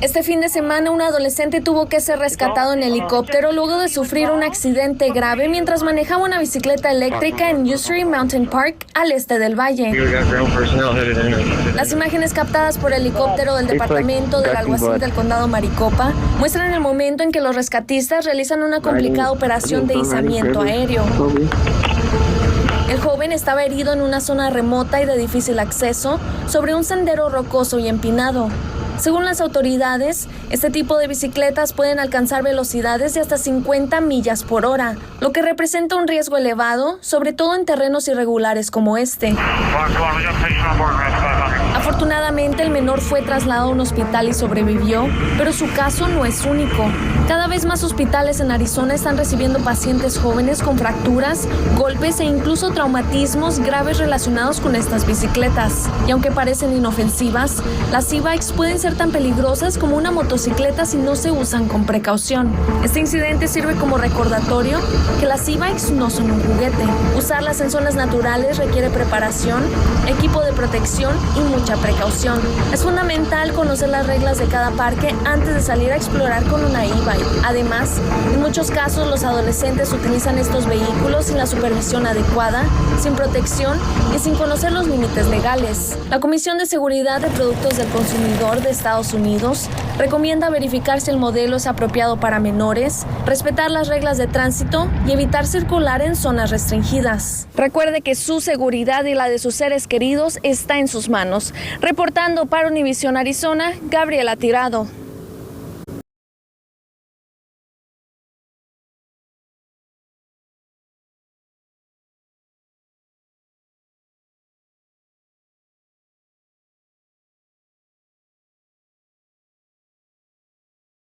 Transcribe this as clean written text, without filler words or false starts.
Este fin de semana, un adolescente tuvo que ser rescatado en helicóptero luego de sufrir un accidente grave mientras manejaba una bicicleta eléctrica en Usery Mountain Park, al este del valle. Las imágenes captadas por helicóptero del Departamento del Alguacil del Condado Maricopa muestran el momento en que los rescatistas realizan una complicada operación de izamiento aéreo. El joven estaba herido en una zona remota y de difícil acceso sobre un sendero rocoso y empinado. Según las autoridades, este tipo de bicicletas pueden alcanzar velocidades de hasta 50 millas por hora, lo que representa un riesgo elevado, sobre todo en terrenos irregulares como este. Afortunadamente, el menor fue trasladado a un hospital y sobrevivió, pero su caso no es único. Cada vez más hospitales en Arizona están recibiendo pacientes jóvenes con fracturas, golpes e incluso traumatismos graves relacionados con estas bicicletas. Y aunque parecen inofensivas, las e-bikes pueden ser tan peligrosas como una motocicleta si no se usan con precaución. Este incidente sirve como recordatorio que las e-bikes no son un juguete. Usarlas en zonas naturales requiere preparación, equipo de protección y mucha precaución. Es fundamental conocer las reglas de cada parque antes de salir a explorar con una e-bike. Además, en muchos casos los adolescentes utilizan estos vehículos sin la supervisión adecuada, sin protección y sin conocer los límites legales. La Comisión de Seguridad de Productos del Consumidor de Estados Unidos recomienda verificar si el modelo es apropiado para menores, respetar las reglas de tránsito y evitar circular en zonas restringidas. Recuerde que su seguridad y la de sus seres queridos está en sus manos. Reportando para Univisión Arizona, Gabriela Tirado.